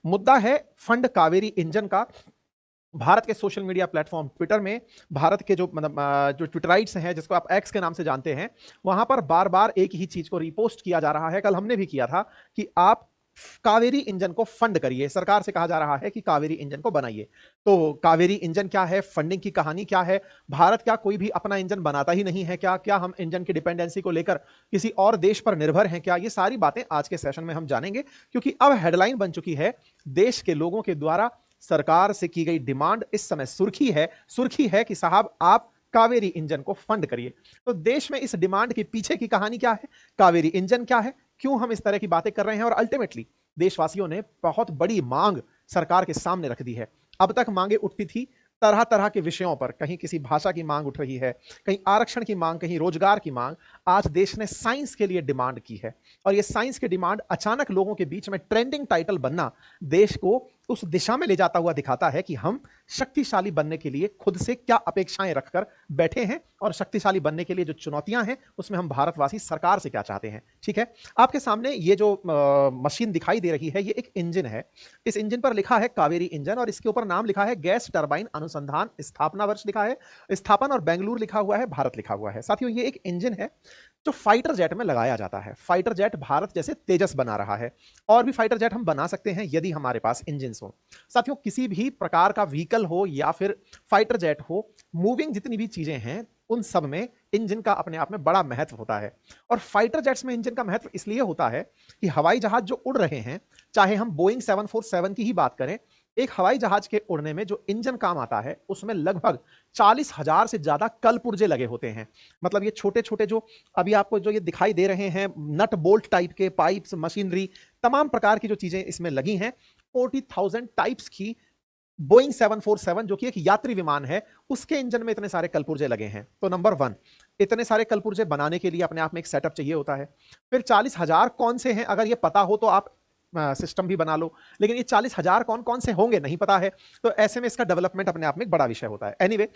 मुद्दा है fund Kaveri engine का। भारत के सोशल मीडिया प्लेटफॉर्म ट्विटर में, भारत के जो मतलब जो ट्विटराइट्स हैं, जिसको आप एक्स के नाम से जानते हैं, वहां पर बार बार एक ही चीज को रिपोस्ट किया जा रहा है। कल हमने भी किया था कि आप कावेरी इंजन को फंड करिए। सरकार से कहा जा रहा है कि कावेरी इंजन को बनाइए। तो कावेरी इंजन क्या है, फंडिंग की कहानी क्या है, भारत क्या कोई भी अपना इंजन बनाता ही नहीं है क्या, क्या हम इंजन की डिपेंडेंसी को लेकर किसी और देश पर निर्भर हैं क्या, ये सारी बातें आज के सेशन में हम जानेंगे। क्योंकि अब हेडलाइन बन चुकी है, देश के लोगों के द्वारा सरकार से की गई डिमांड इस समय सुर्खी है कि साहब आप कावेरी इंजन को फंड करिए। तो देश में इस डिमांड के पीछे की कहानी क्या है, कावेरी इंजन क्या है, क्यों हम इस तरह की बातें कर रहे हैं, और अल्टीमेटली देशवासियों ने बहुत बड़ी मांग सरकार के सामने रख दी है। अब तक मांगे उठती थी तरह तरह के विषयों पर, कहीं किसी भाषा की मांग उठ रही है, कहीं आरक्षण की मांग, कहीं रोजगार की मांग। आज देश ने साइंस के लिए डिमांड की है, और ये साइंस की डिमांड अचानक लोगों के बीच में ट्रेंडिंग टाइटल बनना देश को उस दिशा में ले जाता हुआ दिखाता है कि हम शक्तिशाली बनने के लिए खुद से क्या अपेक्षाएं रखकर बैठे हैं, और शक्तिशाली बनने के लिए जो चुनौतियां हैं उसमें हम भारतवासी सरकार से क्या चाहते हैं। ठीक है, आपके सामने ये जो मशीन दिखाई दे रही है, ये एक इंजन है। इस इंजन पर लिखा है कावेरी इंजन, और इसके ऊपर नाम लिखा है गैस टरबाइन अनुसंधान, स्थापना वर्ष लिखा है स्थापन, और बेंगलुरु लिखा हुआ है, भारत लिखा हुआ है। साथियों, ये एक इंजन है जो फाइटर जेट में लगाया जाता है। फाइटर जेट भारत जैसे तेजस बना रहा है, और भी फाइटर जेट हम बना सकते हैं यदि हमारे पास इंजन हो। साथियों, किसी भी प्रकार का व्हीकल हो या फिर फाइटर जेट हो, मूविंग जितनी भी चीजें हैं उन सब में इंजन का अपने आप में बड़ा महत्व होता है। और फाइटर जेट्स में इंजन का महत्व इसलिए होता है कि हवाई जहाज जो उड़ रहे हैं, चाहे हम बोइंग 747 की ही बात करें, एक हवाई जहाज के उड़ने में जो इंजन काम आता है उसमें लगभग 40,000 से ज्यादा कल पुर्जे लगे होते हैं। मतलब ये छोटे छोटे जो अभी आपको जो ये दिखाई दे रहे हैं, नट बोल्ट टाइप के पाइप्स, मशीनरी, तमाम प्रकार की जो चीजें इसमें लगी हैं, 40,000 टाइप्स की बोइंग 747 जो कि एक यात्री विमान है, उसके इंजन में इतने सारे कलपुर्जे लगे हैं। तो नंबर वन, इतने सारे कलपुर्जे बनाने के लिए अपने आप में एक सेटअप चाहिए होता है। फिर 40,000 कौन से हैं, अगर ये पता हो तो आप सिस्टम भी बना लो, लेकिन ये 40,000 कौन कौन से होंगे नहीं पता है, तो ऐसे में इसका डेवलपमेंट अपने आप में एक बड़ा विषय होता है। एनीवे,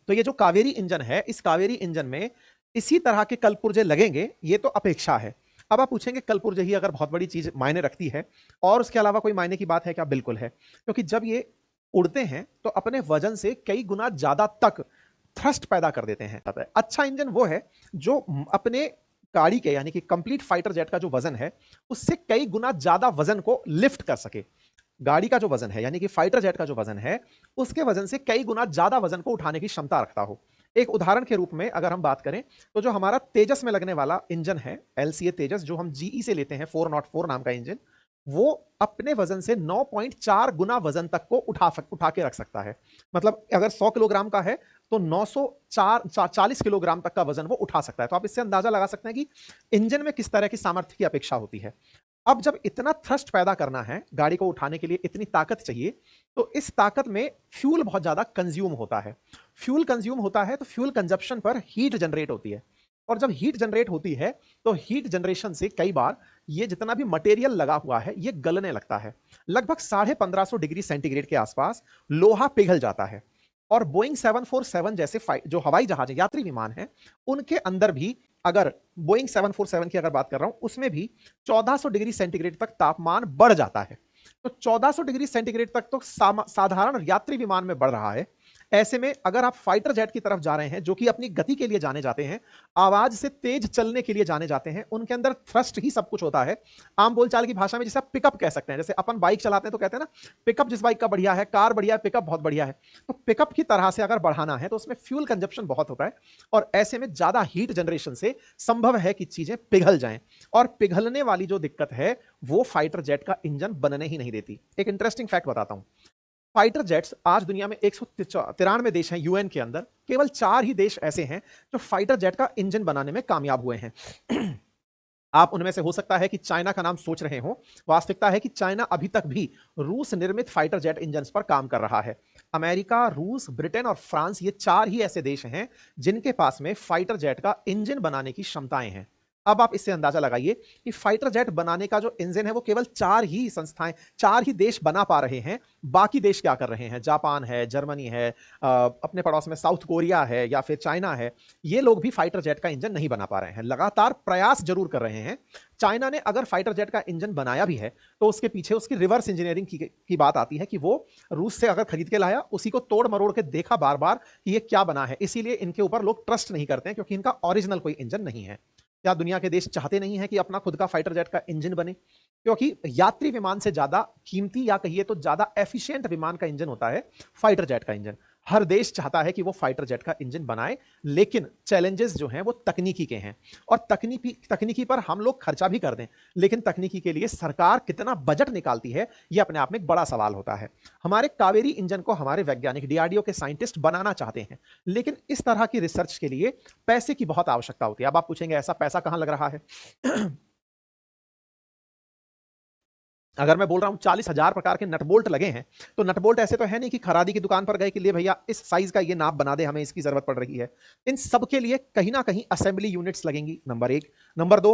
तो ये जो कावेरी इंजन है, इस कावेरी इंजन में इसी तरह के कलपुर्जे लगेंगे, ये तो अपेक्षा है। अब आप पूछेंगे कलपुर्जे ही अगर बहुत बड़ी चीज मायने रखती है और उसके अलावा कोई मायने की बात है क्या? बिल्कुल है, क्योंकि जब ये उड़ते हैं तो अपने वजन से कई गुना ज्यादा तक थ्रस्ट पैदा कर देते हैं। अच्छा इंजन वो है जो अपने गाड़ी के यानी कि कंप्लीट फाइटर जेट का जो वजन है उससे कई गुना ज्यादा वजन को लिफ्ट कर सके। गाड़ी का जो वजन है यानी कि फाइटर जेट का जो वजन है उसके वजन से कई गुना ज्यादा वजन को उठाने की क्षमता रखता हो। एक उदाहरण के रूप में अगर हम बात करें तो जो हमारा तेजस में लगने वाला इंजन है, एलसीए तेजस, जो हम जीई से लेते हैं, 404 नाम का इंजन, वो अपने वजन से 9.4 गुना वजन तक को उठा के रख सकता है। मतलब अगर 100 किलोग्राम का है तो 940 किलोग्राम तक का वजन वो उठा सकता है। तो आप इससे अंदाजा लगा सकते हैं कि इंजन में किस तरह की सामर्थ्य की अपेक्षा होती है। अब जब इतना थ्रस्ट पैदा करना है, गाड़ी को उठाने के लिए इतनी ताकत चाहिए, तो इस ताकत में फ्यूल बहुत ज्यादा कंज्यूम होता है। फ्यूल कंज्यूम होता है तो फ्यूल कंजप्शन पर हीट जनरेट होती है, और जब हीट जनरेट होती है तो हीट जनरेशन से कई बार ये जितना भी मटेरियल लगा हुआ है ये गलने लगता है। लगभग 1550 डिग्री सेंटीग्रेड के आसपास लोहा पिघल जाता है। और बोइंग 747 जैसे जो हवाई जहाज है, यात्री विमान है, उनके अंदर भी, अगर बोइंग 747 की अगर बात कर रहा हूं, उसमें भी 1400 डिग्री सेंटीग्रेड तक तापमान बढ़ जाता है। तो 1400 डिग्री सेंटीग्रेड तक तो साधारण यात्री विमान में बढ़ रहा है। ऐसे में अगर आप फाइटर जेट की तरफ जा रहे हैं, जो कि अपनी गति के लिए जाने जाते हैं, आवाज से तेज चलने के लिए जाने जाते हैं, उनके अंदर थ्रस्ट ही सब कुछ होता है। आम बोलचाल की भाषा में जिसे आप पिकअप कह सकते हैं, जैसे अपन बाइक चलाते हैं तो कहते हैं ना, पिकअप जिस बाइक का बढ़िया है, कार बढ़िया है, पिकअप बहुत बढ़िया है। तो पिकअप की तरह से अगर बढ़ाना है तो उसमें फ्यूल कंजप्शन बहुत होता है, और ऐसे में ज्यादा हीट जनरेशन से संभव है कि चीजें पिघल जाएं। और पिघलने वाली जो दिक्कत है वो फाइटर जेट का इंजन बनने ही नहीं देती। एक इंटरेस्टिंग फैक्ट बताता हूं, फाइटर जेट्स आज दुनिया में 193 देश हैं यूएन के अंदर, केवल 4 ही देश ऐसे हैं जो फाइटर जेट का इंजन बनाने में कामयाब हुए हैं। आप उनमें से हो सकता है कि चाइना का नाम सोच रहे हो, वास्तविकता है कि चाइना अभी तक भी रूस निर्मित फाइटर जेट इंजन पर काम कर रहा है। अमेरिका, रूस, ब्रिटेन और फ्रांस, ये 4 ही ऐसे देश हैं जिनके पास में फाइटर जेट का इंजन बनाने की क्षमताएं हैं। अब आप इससे अंदाजा लगाइए कि फाइटर जेट बनाने का जो इंजन है वो केवल 4 ही संस्थाएं, 4 ही देश बना पा रहे हैं। बाकी देश क्या कर रहे हैं? जापान है, जर्मनी है, अपने पड़ोस में साउथ कोरिया है या फिर चाइना है। ये लोग भी फाइटर जेट का इंजन नहीं बना पा रहे हैं। लगातार प्रयास जरूर कर रहे हैं। चाइना ने अगर फाइटर जेट का इंजन बनाया भी है तो उसके पीछे उसकी रिवर्स इंजीनियरिंग की बात आती है कि वो रूस से अगर खरीद के लाया, उसी को तोड़ मरोड़ के देखा बार बार कि ये क्या बना है। इसीलिए इनके ऊपर लोग ट्रस्ट नहीं करते हैं, क्योंकि इनका ओरिजिनल कोई इंजन नहीं है। क्या दुनिया के देश चाहते नहीं है कि अपना खुद का फाइटर जेट का इंजन बने? क्योंकि यात्री विमान से ज्यादा कीमती या कहिए तो ज्यादा एफिशिएंट विमान का इंजन होता है फाइटर जेट का इंजन। हर देश चाहता है कि वो फाइटर जेट का इंजन बनाए, लेकिन चैलेंजेस जो हैं वो तकनीकी के हैं। और तकनीकी पर हम लोग खर्चा भी कर दें, लेकिन तकनीकी के लिए सरकार कितना बजट निकालती है, ये अपने आप में एक बड़ा सवाल होता है। हमारे कावेरी इंजन को हमारे वैज्ञानिक, डीआरडीओ के साइंटिस्ट बनाना चाहते हैं, लेकिन इस तरह की रिसर्च के लिए पैसे की बहुत आवश्यकता होती है। अब आप पूछेंगे ऐसा पैसा कहां लग रहा है? अगर मैं बोल रहा हूं 40,000 प्रकार के नट बोल्ट लगे हैं, तो नट बोल्ट ऐसे तो है नहीं कि खरादी की दुकान पर गए कि ले भैया इस साइज का ये नाप बना दे, हमें इसकी जरूरत पड़ रही है। इन सब के लिए कहीं ना कहीं असेंबली यूनिट्स लगेंगी, नंबर एक। नंबर दो,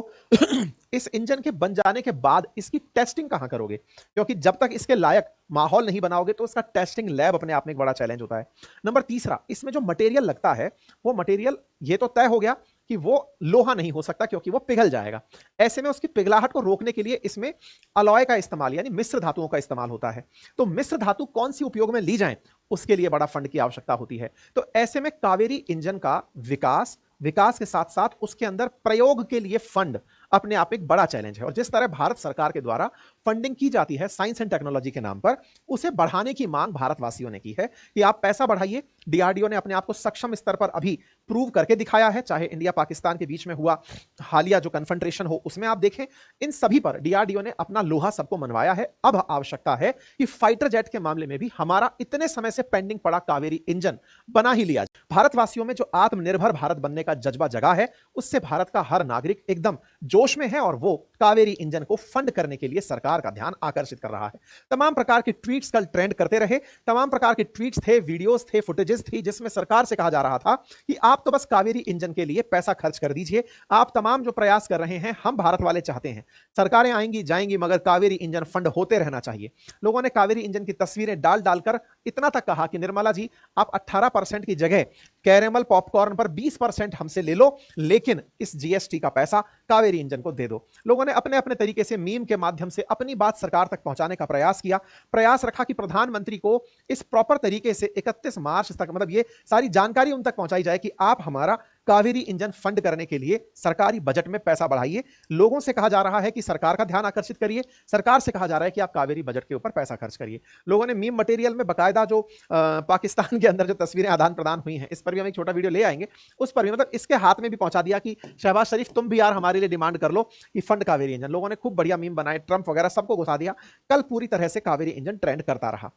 इस इंजन के बन जाने के बाद इसकी टेस्टिंग कहां करोगे? क्योंकि जब तक इसके लायक माहौल नहीं बनाओगे तो इसका टेस्टिंग लैब अपने आप में एक बड़ा चैलेंज होता है। नंबर तीसरा, इसमें जो मटेरियल लगता है वो मटेरियल, ये तो तय हो गया कि वो लोहा नहीं हो सकता क्योंकि वो पिघल जाएगा। ऐसे में उसकी पिघलाहट को रोकने के लिए इसमें अलॉय का इस्तेमाल यानी मिश्र धातुओं का इस्तेमाल होता है। तो मिश्र धातु कौन सी उपयोग में ली जाए, उसके लिए बड़ा फंड की आवश्यकता होती है। तो ऐसे में कावेरी इंजन का विकास विकास के साथ साथ उसके अंदर प्रयोग के लिए फंड अपने आप एक बड़ा चैलेंज है। और जिस तरह भारत सरकार के द्वारा फंडिंग की जाती है साइंस एंड टेक्नोलॉजी के नाम पर, उसे बढ़ाने की मांग भारतवासियों ने की है कि आप पैसा बढ़ाइए। डीआरडीओ ने अपने आप को सक्षम स्तर पर अभी प्रूव करके दिखाया है, चाहे इंडिया पाकिस्तान के बीच में हुआ हालिया जो कन्फ्रंट्रेशन हो उसमें आप देखें, इन सभी पर डीआरडीओ ने अपना लोहा सबको मनवाया है। अब आवश्यकता है कि फाइटर जेट के मामले में भी हमारा इतने समय से पेंडिंग पड़ा कावेरी इंजन बना ही लिया जाए। भारतवासियों में जो आत्मनिर्भर भारत बनने का जज्बा जगा है, उससे भारत का हर नागरिक एकदम जोश में है और वो कावेरी इंजन को फंड करने के लिए सरकार का ध्यान आकर्षित कर रहा है। तमाम प्रकार के ट्वीट्स कल ट्रेंड करते रहे, तमाम प्रकार के ट्वीट्स थे, वीडियोस थे, फुटेजेस थी, जिसमें सरकार से कहा जा रहा था कि आप तो बस कावेरी इंजन के लिए पैसा खर्च कर दीजिए। आप तमाम जो प्रयास कर रहे हैं हम भारत वाले चाहते हैं, सरकारें आएंगी जाएंगी मगर कावेरी इंजन फंड होते रहना चाहिए। लोगों ने कावेरी इंजन की तस्वीरें डाल डालकर इतना तक कहा कि निर्मला जी, आप 18% की जगह कैरेमल पॉपकॉर्न पर 20% हमसे ले लो, लेकिन इस जीएसटी का पैसा कावेरी इंजन को दे दो। लोगों ने अपने अपने तरीके से मीम के माध्यम से अपनी बात सरकार तक पहुंचाने का प्रयास किया, प्रयास रखा कि प्रधानमंत्री को इस प्रॉपर तरीके से 31 मार्च तक, मतलब ये सारी जानकारी उन तक पहुंचाई जाए कि आप हमारा कावेरी इंजन फंड करने के लिए सरकारी बजट में पैसा बढ़ाइए। लोगों से कहा जा रहा है कि सरकार का ध्यान आकर्षित करिए, सरकार से कहा जा रहा है कि आप कावेरी बजट के ऊपर पैसा खर्च करिए। लोगों ने मीम मटेरियल में बकायदा जो पाकिस्तान के अंदर जो तस्वीरें आदान प्रदान हुई हैं, इस पर भी हम एक छोटा वीडियो ले आएंगे, उस पर भी मतलब इसके हाथ में भी पहुंचा दिया कि शहबाज शरीफ तुम भी यार हमारे लिए डिमांड कर लो कि फंड कावेरी इंजन। लोगों ने खूब बढ़िया मीम बनाए, ट्रंप वगैरह सबको घुसा दिया। कल पूरी तरह से कावेरी इंजन ट्रेंड करता रहा।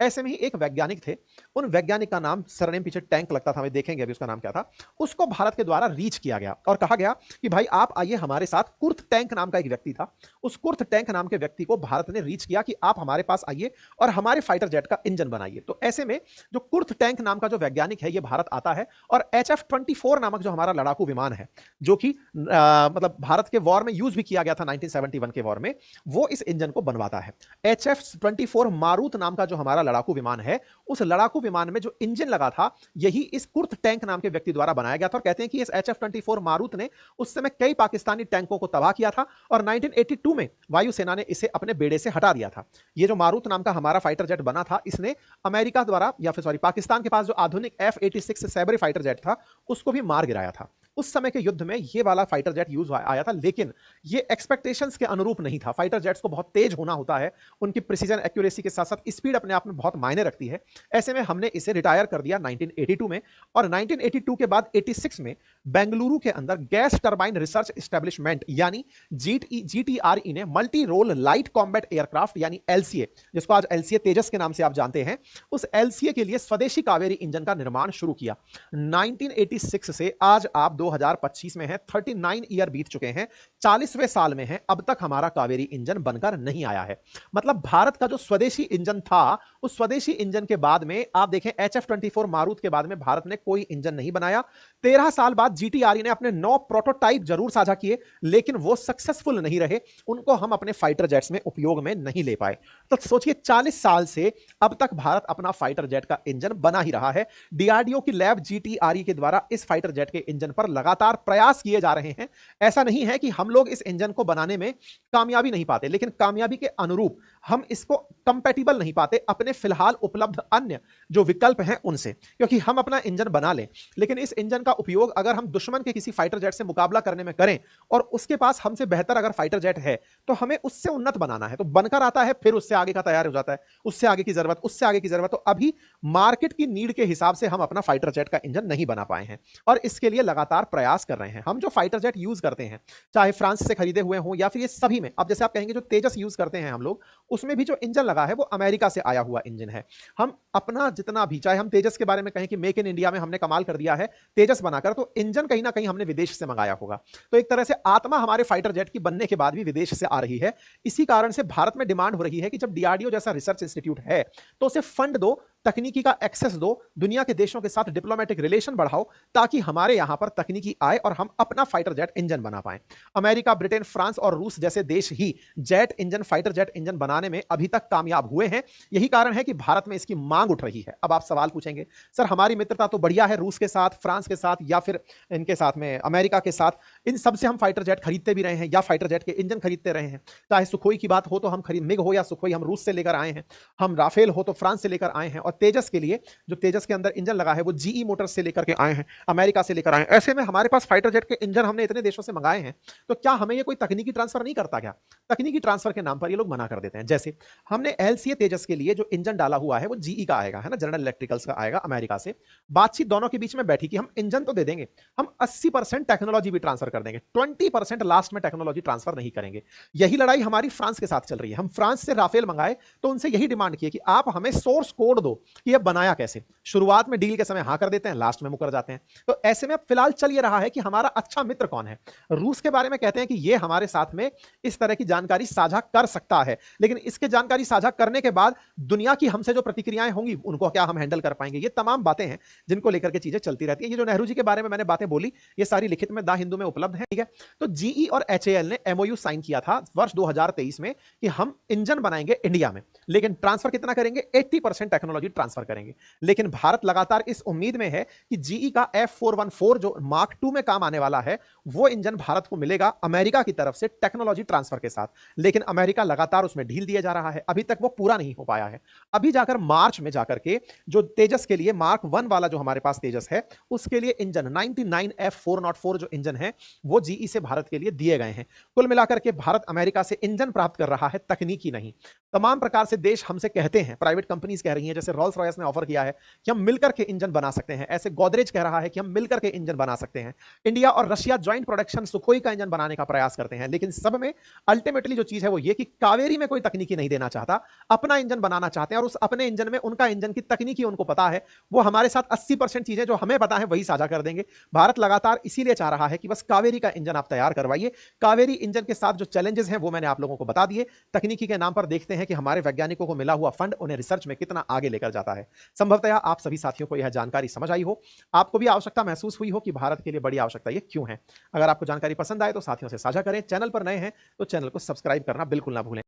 ऐसे में ही एक वैज्ञानिक थे, उन वैज्ञानिक का नाम, सरनेम पीछे टैंक लगता था, हमें देखेंगे अभी उसका नाम क्या था, उसको भारत के द्वारा रीच किया गया और कहा गया कि भाई आप आइए हमारे साथ। कुर्थ टैंक नाम का एक व्यक्ति था, उस कुर्थ टैंक नाम के व्यक्ति को भारत ने रीच किया कि आप हमारे पास आइए और हमारे फाइटर जेट का इंजन बनाइए। तो ऐसे में जो कुर्थ टैंक नाम का जो वैज्ञानिक है, ये भारत आता है और HF-24 नामक जो हमारा लड़ाकू विमान है, जो कि मतलब भारत के वॉर में यूज भी किया गया था 1971 के वॉर में, वो इस इंजन को बनवाता है। HF-24 मारूत नाम का जो हमारा लड़ाकू विमान है, उस लड़ाकू विमान में जो इंजन लगा था, यही इस कुर्थ टैंक नाम के व्यक्ति द्वारा बनाया गया था। और कहते हैं कि इस HF-24 मारूत ने उस समय कई पाकिस्तानी टैंकों को तबाह किया था और 1982 में वायुसेना ने इसे अपने बेड़े से हटा दिया था। ये जो मारूत नाम का हमारा फाइटर जेट बना था, इसने अमेरिका द्वारा या फिर सॉरी पाकिस्तान के पास जो आधुनिक F-86 सैबरी फाइटर जेट था, उसको भी मार गिराया था। उस समय के युद्ध में ये वाला फाइटर जेट यूज आया था, लेकिन ये एक्सपेक्टेशंस के अनुरूप नहीं था। फाइटर जेट्स को बहुत तेज होना होता है, उनकी प्रिसीजन एक्यूरेसी के साथ साथ स्पीड अपने आप में बहुत मायने रखती है। ऐसे में हमने इसे रिटायर कर दिया 1982 में, और 1982 के बाद 86 में बेंगलुरु के अंदर गैस टरबाइन रिसर्च एस्टेब्लिशमेंट यानी GTRE ने multi role light combat aircraft यानी LCA, जिसको आज LCA तेजस के नाम से आप जानते हैं, उस LCA के लिए स्वदेशी कावेरी इंजन का निर्माण शुरू किया। 1986 से आज आप 2025 में है, 39 ईयर बीत चुके हैं, 40वें साल में है, अब तक हमारा कावेरी इंजन बनकर नहीं आया है। मतलब भारत का जो स्वदेशी इंजन था, उस स्वदेशी इंजन के बाद में आप देखें HF-24 मारुत के बाद में भारत ने कोई इंजन नहीं बनाया। 13 साल बाद GTRE ने अपने 9 प्रोटोटाइप जरूर साझा किए, लेकिन वो सक्सेसफुल नहीं रहे, उनको हम अपने फाइटर जेट्स में उपयोग में नहीं ले पाए। तो सोचिए 40 साल से अब तक भारत अपना फाइटर जेट का इंजन बना ही रहा है। DRDO की लैब GTRE के द्वारा इस फाइटर जेट के इंजन पर लगातार प्रयास किए जा रहे हैं। ऐसा नहीं है कि हम लोग इस इंजन को बनाने में कामयाबी नहीं पाते, लेकिन कामयाबी के अनुरूप हम इसको कंपैटिबल नहीं पाते अपने फिलहाल उपलब्ध अन्य जो विकल्प हैं उनसे। क्योंकि हम अपना इंजन बना लें, लेकिन इस इंजन का उपयोग अगर हम दुश्मन के किसी फाइटर जेट से मुकाबला करने में करें और उसके पास हमसे बेहतर अगर फाइटर जेट है, तो हमें उससे उन्नत बनाना है। तो बनकर आता है, फिर उससे आगे का तैयार हो जाता है, उससे आगे की जरूरत, उससे आगे की जरूरत। तो अभी मार्केट की नीड के हिसाब से हम अपना फाइटर जेट का इंजन नहीं बना पाए हैं और इसके लिए लगातार प्रयास कर रहे हैं। हम जो फाइटर जेट यूज करते हैं, चाहे फ्रांस से खरीदे हुए हों या फिर ये सभी में, अब जैसे आप कहेंगे जो तेजस यूज करते हैं हम लोग, उसमें भी जो इंजन लगा है वो अमेरिका से आया हुआ इंजन है। हम अपना जितना भी, चाहे हम तेजस के बारे में कहें कि मेक इन इंडिया में हमने कमाल कर दिया है तेजस बनाकर, तो इंजन कहीं ना कहीं हमने विदेश से मंगाया होगा। तो एक तरह से आत्मा हमारे फाइटर जेट की बनने के बाद भी विदेश से आ रही है। इसी कारण से भारत में डिमांड हो रही है कि जब DRDO जैसा रिसर्च इंस्टीट्यूट है तो उसे फंड दो, तकनीकी का एक्सेस दो, दुनिया के देशों के साथ डिप्लोमेटिक रिलेशन बढ़ाओ, ताकि हमारे यहां पर तकनीकी आए और हम अपना फाइटर जेट इंजन बना पाएं। अमेरिका, ब्रिटेन, फ्रांस और रूस जैसे देश ही jet engine, fighter jet engine बनाने में अभी तक कामयाब हुए हैं। यही कारण है कि भारत में इसकी मांग उठ रही है। अब आप सवाल पूछेंगे, सर हमारी मित्रता तो बढ़िया है रूस के साथ, फ्रांस के साथ या फिर इनके साथ में अमेरिका के साथ, इन सबसे हम फाइटर जेट खरीदते भी रहे हैं या फाइटर जेट के इंजन खरीदते रहे हैं। चाहे सुखोई की बात हो तो हम खरीद, मिग हो या सुखोई हम रूस से लेकर आए हैं, हम राफेल हो तो फ्रांस से लेकर आए हैं, और तेजस के लिए जो तेजस के अंदर इंजन लगा है वो GE मोटर्स से लेकर के आए हैं, अमेरिका से लेकर आए हैं। ऐसे में हमारे पास फाइटर जेट के इंजन हमने इतने देशों से मंगाए हैं, तो क्या हमें ये कोई तकनीकी ट्रांसफर नहीं करता? क्या तकनीकी ट्रांसफर के नाम पर ये लोग मना कर देते हैं? जैसे हमने LCA तेजस के लिए जो इंजन डाला हुआ है वो GE का आएगा, है ना, जनरल इलेक्ट्रिकल्स का आएगा अमेरिका से। बातचीत दोनों के बीच में बैठी कि हम इंजन तो दे देंगे, हम 80% टेक्नोलॉजी भी ट्रांसफर कर देंगे, 20% लास्ट में टेक्नोलॉजी ट्रांसफर नहीं करेंगे। यही लड़ाई हमारी फ्रांस के साथ चल रही है। हम फ्रांस से राफेल मंगाए तो उनसे यही डिमांड की कि आप हमें सोर्स कोड दो कि यह बनाया कैसे। शुरुआत में डील के समय हाँ कर देते हैं, लास्ट में मुकर जाते हैं। तो ऐसे में फिलहाल चल ये रहा है कि हमारा अच्छा मित्र कौन है। रूस के बारे में कहते हैं कि ये हमारे साथ में इस तरह की जानकारी साझा कर सकता है, लेकिन इसके जानकारी साझा करने के बाद दुनिया की हमसे जो प्रतिक्रियाएं होंगी उनको क्या हम हैंडल कर पाएंगे। ये तमाम बातें हैं जिनको लेकर के चीजें चलती रहती है। ये जो नेहरू जी के बारे में मैंने बातें बोली, ये सारी लिखित में द हिंदू में उपलब्ध है, ठीक है। तो GE और HAL ने MOU साइन किया था वर्ष 2023 में कि हम इंजन बनाएंगे इंडिया में, लेकिन ट्रांसफर कितना करेंगे? 80% टेक्नोलॉजी ट्रांसफर करेंगे। लेकिन भारत लगातार इस उम्मीद में है कि GE का F414 जो मार्क 2 में काम आने वाला है, वो इंजन भारत को मिलेगा अमेरिका की तरफ से टेक्नोलॉजी ट्रांसफर के साथ। लेकिन अमेरिका लगातार उसमें ढील दिया जा रहा है, अभी तक वो पूरा नहीं हो पाया है। अभी जाकर मार्च में जाकर के जो तेजस के लिए मार्क 1 वाला जो हमारे पास तेजस है, उसके लिए इंजन 99 F404 जो इंजन है वो GE से भारत के लिए दिए गए हैं। कुल मिलाकर के भारत अमेरिका से इंजन प्राप्त कर रहा है, तकनीकी नहीं। तमाम प्रकार से देश हमसे कहते हैं, प्राइवेट कंपनीज कह रही हैं, जैसे रोल्स रॉयस ने ऑफर किया है कि हम मिलकर के इंजन बना सकते हैं, ऐसे गोदरेज कह रहा है कि हम मिलकर के इंजन बना सकते हैं। इंडिया और रशिया ज्वाइंट प्रोडक्शन सुखोई का इंजन बनाने का प्रयास करते हैं, लेकिन सब में अल्टीमेटली जो चीज है वो ये कि कावेरी में कोई तकनीकी नहीं देना चाहता, अपना इंजन बनाना चाहते हैं, और उस अपने इंजन में उनका इंजन की तकनीकी उनको पता है। वो हमारे साथ 80% चीजें जो हमें पता है वही साझा कर देंगे। भारत लगातार इसीलिए चाह रहा है कि बस कावेरी का इंजन आप तैयार करवाइए। कावेरी इंजन के साथ जो चैलेंजेस हैं वो मैंने आप लोगों को बता दिए। तकनीकी के नाम पर देखते हैं कि हमारे वैज्ञानिकों को मिला हुआ फंड उन्हें रिसर्च में कितना आगे लेकर जाता है। संभवतः आप सभी साथियों को यह जानकारी समझ आई हो, आपको भी आवश्यकता महसूस हुई हो कि भारत के लिए बड़ी आवश्यकता ये क्यों है। अगर आपको जानकारी पसंद आए तो साथियों से साझा करें। चैनल पर नए हैं तो चैनल को सब्सक्राइब करना बिल्कुल ना भूलें।